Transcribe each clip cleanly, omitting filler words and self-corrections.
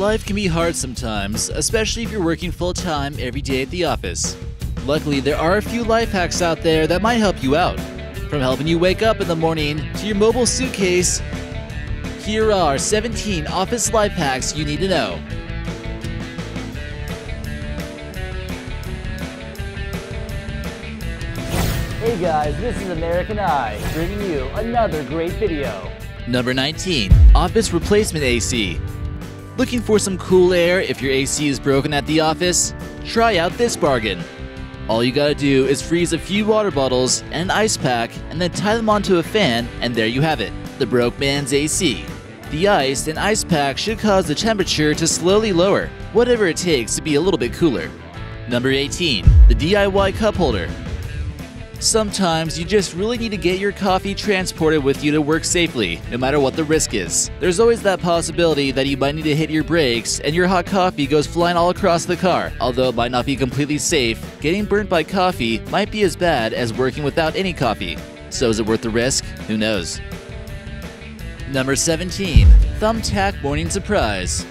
Life can be hard sometimes, especially if you're working full-time every day at the office. Luckily, there are a few life hacks out there that might help you out. From helping you wake up in the morning to your mobile suitcase, here are 17 office life hacks you need to know. Hey guys, this is American Eye, bringing you another great video. Number 19. Office Replacement AC. Looking for some cool air if your AC is broken at the office? Try out this bargain. All you gotta do is freeze a few water bottles and an ice pack and then tie them onto a fan, and there you have it, the broke man's AC. The ice and ice pack should cause the temperature to slowly lower, whatever it takes to be a little bit cooler. Number 18. The DIY cup holder. Sometimes you just really need to get your coffee transported with you to work safely, no matter what the risk is. There's always that possibility that you might need to hit your brakes and your hot coffee goes flying all across the car. Although it might not be completely safe, getting burnt by coffee might be as bad as working without any coffee. So is it worth the risk? Who knows? Number 17. Thumbtack Morning Surprise.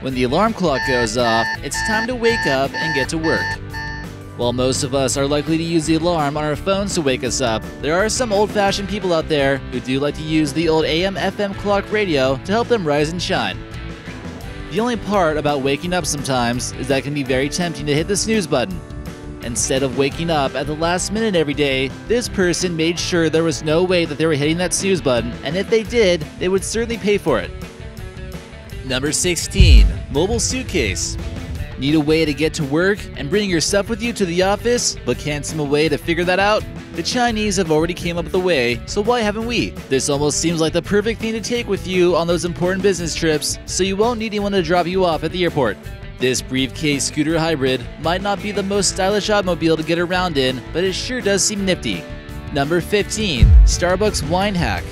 When the alarm clock goes off, it's time to wake up and get to work. While most of us are likely to use the alarm on our phones to wake us up, there are some old-fashioned people out there who do like to use the old AM/FM clock radio to help them rise and shine. The only part about waking up sometimes is that it can be very tempting to hit the snooze button. Instead of waking up at the last minute every day, this person made sure there was no way that they were hitting that snooze button, and if they did, they would certainly pay for it. Number 16. Mobile Suitcase. Need a way to get to work and bring your stuff with you to the office, but can't seem a way to figure that out? The Chinese have already came up with a way, so why haven't we? This almost seems like the perfect thing to take with you on those important business trips, so you won't need anyone to drop you off at the airport. This briefcase scooter hybrid might not be the most stylish automobile to get around in, but it sure does seem nifty. Number 15. Starbucks Wine Hack.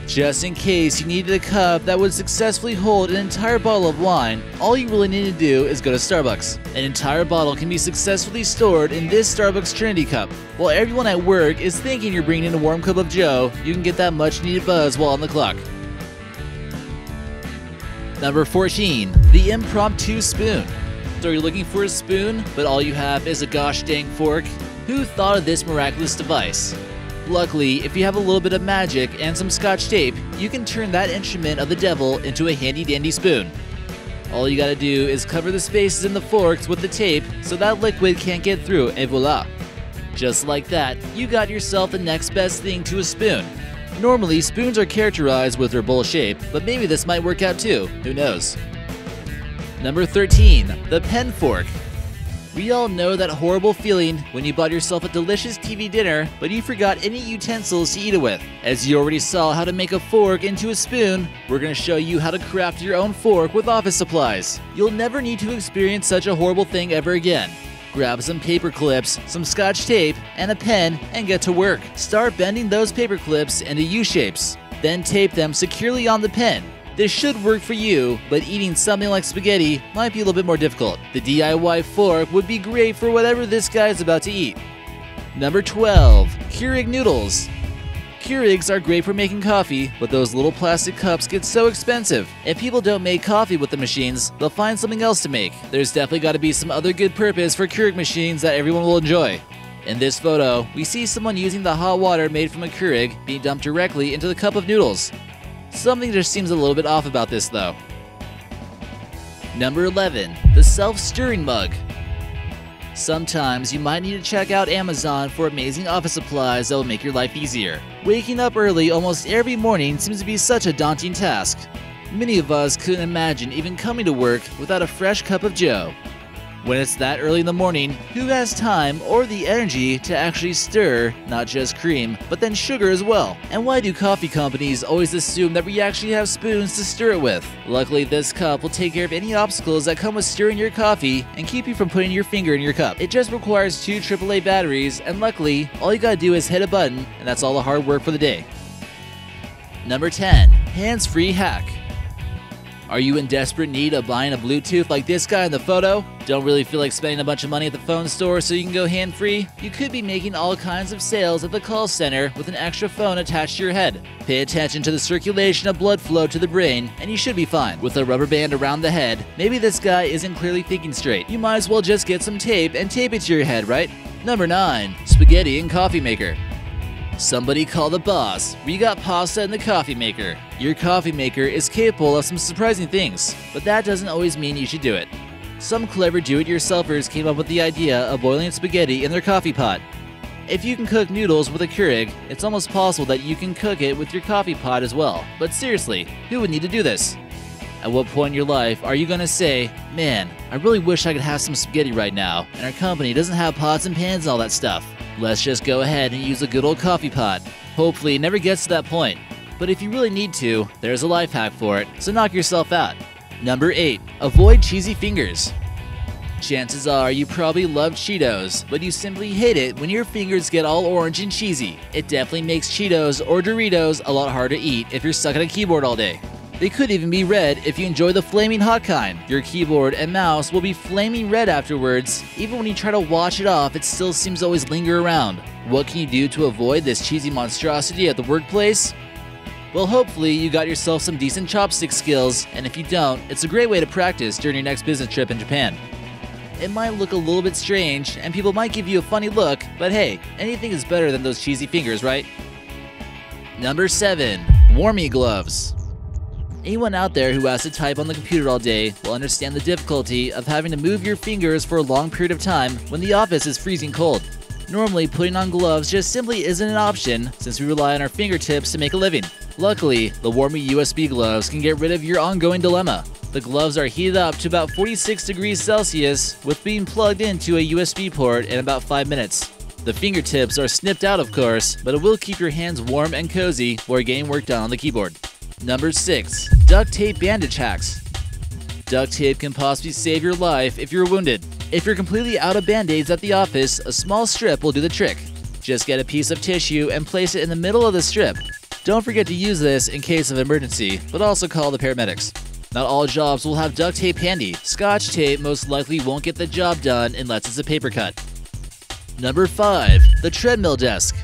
Just in case you needed a cup that would successfully hold an entire bottle of wine, all you really need to do is go to Starbucks. An entire bottle can be successfully stored in this Starbucks Trinity cup. While everyone at work is thinking you're bringing in a warm cup of joe, you can get that much needed buzz while on the clock. Number 14. The Impromptu Spoon. So you're looking for a spoon, but all you have is a gosh dang fork? Who thought of this miraculous device? Luckily, if you have a little bit of magic and some Scotch tape, you can turn that instrument of the devil into a handy-dandy spoon. All you gotta do is cover the spaces in the forks with the tape so that liquid can't get through, et voila. Just like that, you got yourself the next best thing to a spoon. Normally, spoons are characterized with their bowl shape, but maybe this might work out too, who knows. Number 13. The pen fork. We all know that horrible feeling when you bought yourself a delicious TV dinner, but you forgot any utensils to eat it with. As you already saw how to make a fork into a spoon, we're going to show you how to craft your own fork with office supplies. You'll never need to experience such a horrible thing ever again. Grab some paper clips, some Scotch tape, and a pen, and get to work. Start bending those paper clips into U-shapes. Then tape them securely on the pen. This should work for you, but eating something like spaghetti might be a little bit more difficult. The DIY fork would be great for whatever this guy is about to eat. Number 12. Keurig Noodles. Keurigs are great for making coffee, but those little plastic cups get so expensive. If people don't make coffee with the machines, they'll find something else to make. There's definitely got to be some other good purpose for Keurig machines that everyone will enjoy. In this photo, we see someone using the hot water made from a Keurig being dumped directly into the cup of noodles. Something just seems a little bit off about this though. Number 11. The self-stirring mug. Sometimes you might need to check out Amazon for amazing office supplies that will make your life easier. Waking up early almost every morning seems to be such a daunting task. Many of us couldn't imagine even coming to work without a fresh cup of joe. When it's that early in the morning, who has time or the energy to actually stir not just cream, but then sugar as well? And why do coffee companies always assume that we actually have spoons to stir it with? Luckily, this cup will take care of any obstacles that come with stirring your coffee and keep you from putting your finger in your cup. It just requires 2 AAA batteries, and luckily, all you gotta do is hit a button, and that's all the hard work for the day. Number 10. HandsFree Hack. Are you in desperate need of buying a Bluetooth like this guy in the photo? Don't really feel like spending a bunch of money at the phone store so you can go hand-free? You could be making all kinds of sales at the call center with an extra phone attached to your head. Pay attention to the circulation of blood flow to the brain, and you should be fine. With a rubber band around the head, maybe this guy isn't clearly thinking straight. You might as well just get some tape and tape it to your head, right? Number 9. Spaghetti and coffee maker. Somebody call the boss. We got pasta in the coffee maker. Your coffee maker is capable of some surprising things, but that doesn't always mean you should do it. Some clever do-it-yourselfers came up with the idea of boiling spaghetti in their coffee pot. If you can cook noodles with a Keurig, it's almost possible that you can cook it with your coffee pot as well. But seriously, who would need to do this? At what point in your life are you gonna say, man, I really wish I could have some spaghetti right now, and our company doesn't have pots and pans and all that stuff. Let's just go ahead and use a good old coffee pot. Hopefully it never gets to that point. But if you really need to, there's a life hack for it, so knock yourself out. Number 8. Avoid cheesy fingers. Chances are you probably love Cheetos, but you simply hate it when your fingers get all orange and cheesy. It definitely makes Cheetos or Doritos a lot harder to eat if you're stuck at a keyboard all day. They could even be red if you enjoy the flaming hot kind. Your keyboard and mouse will be flaming red afterwards. Even when you try to wash it off, it still seems to always linger around. What can you do to avoid this cheesy monstrosity at the workplace? Well, hopefully you got yourself some decent chopstick skills, and if you don't, it's a great way to practice during your next business trip in Japan. It might look a little bit strange, and people might give you a funny look, but hey, anything is better than those cheesy fingers, right? Number 7. Warmmi gloves. Anyone out there who has to type on the computer all day will understand the difficulty of having to move your fingers for a long period of time when the office is freezing cold. Normally, putting on gloves just simply isn't an option since we rely on our fingertips to make a living. Luckily, the Warmmi USB gloves can get rid of your ongoing dilemma. The gloves are heated up to about 46 degrees Celsius with being plugged into a USB port in about 5 minutes. The fingertips are snipped out, of course, but it will keep your hands warm and cozy while getting work done on the keyboard. Number 6. Duct tape bandage hacks. Duct tape can possibly save your life if you're wounded. If you're completely out of band-aids at the office, a small strip will do the trick. Just get a piece of tissue and place it in the middle of the strip. Don't forget to use this in case of emergency, but also call the paramedics. Not all jobs will have duct tape handy. Scotch tape most likely won't get the job done unless it's a paper cut. Number 5. The Treadmill Desk.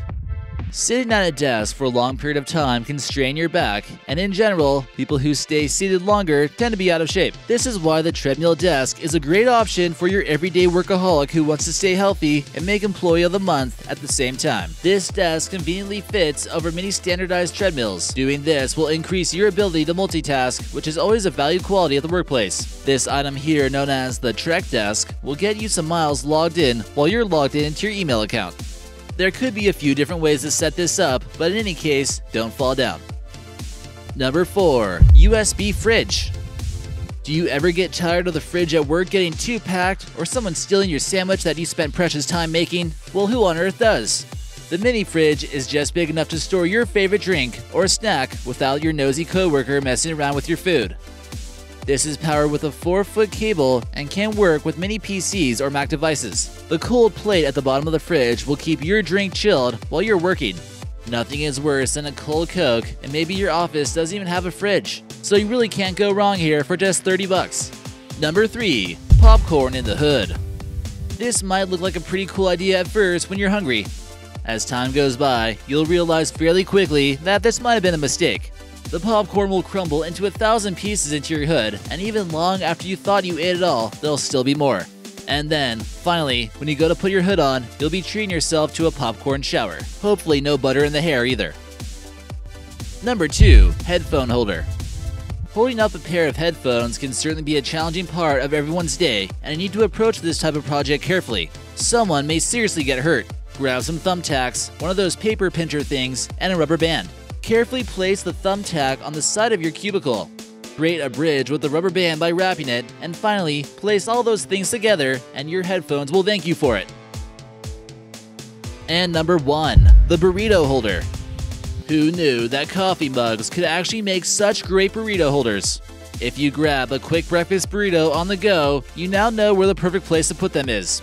Sitting at a desk for a long period of time can strain your back, and in general, people who stay seated longer tend to be out of shape. This is why the Treadmill Desk is a great option for your everyday workaholic who wants to stay healthy and make Employee of the Month at the same time. This desk conveniently fits over many standardized treadmills. Doing this will increase your ability to multitask, which is always a valued quality at the workplace. This item here, known as the Trek Desk, will get you some miles logged in while you're logged into your email account. There could be a few different ways to set this up, but in any case, don't fall down. Number 4. USB fridge. Do you ever get tired of the fridge at work getting too packed, or someone stealing your sandwich that you spent precious time making? Well, who on earth does? The mini fridge is just big enough to store your favorite drink or snack without your nosy coworker messing around with your food. This is powered with a 4-foot cable and can work with many PCs or Mac devices. The cold plate at the bottom of the fridge will keep your drink chilled while you're working. Nothing is worse than a cold Coke, and maybe your office doesn't even have a fridge. So you really can't go wrong here for just 30 bucks. Number 3. Popcorn in the hood. This might look like a pretty cool idea at first when you're hungry. As time goes by, you'll realize fairly quickly that this might have been a mistake. The popcorn will crumble into 1,000 pieces into your hood, and even long after you thought you ate it all, there'll still be more. And then, finally, when you go to put your hood on, you'll be treating yourself to a popcorn shower. Hopefully no butter in the hair either. Number 2. Headphone Holder. Holding up a pair of headphones can certainly be a challenging part of everyone's day, and you need to approach this type of project carefully. Someone may seriously get hurt. Grab some thumbtacks, one of those paper pincher things, and a rubber band. Carefully place the thumbtack on the side of your cubicle. Create a bridge with the rubber band by wrapping it, and finally, place all those things together and your headphones will thank you for it. And number 1. The Burrito Holder. Who knew that coffee mugs could actually make such great burrito holders? If you grab a quick breakfast burrito on the go, you now know where the perfect place to put them is.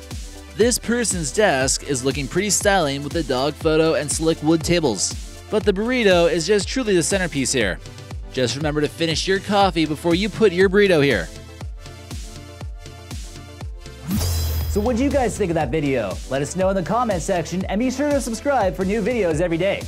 This person's desk is looking pretty styling with a dog photo and slick wood tables. But the burrito is just truly the centerpiece here. Just remember to finish your coffee before you put your burrito here. So what do you guys think of that video? Let us know in the comment section and be sure to subscribe for new videos every day.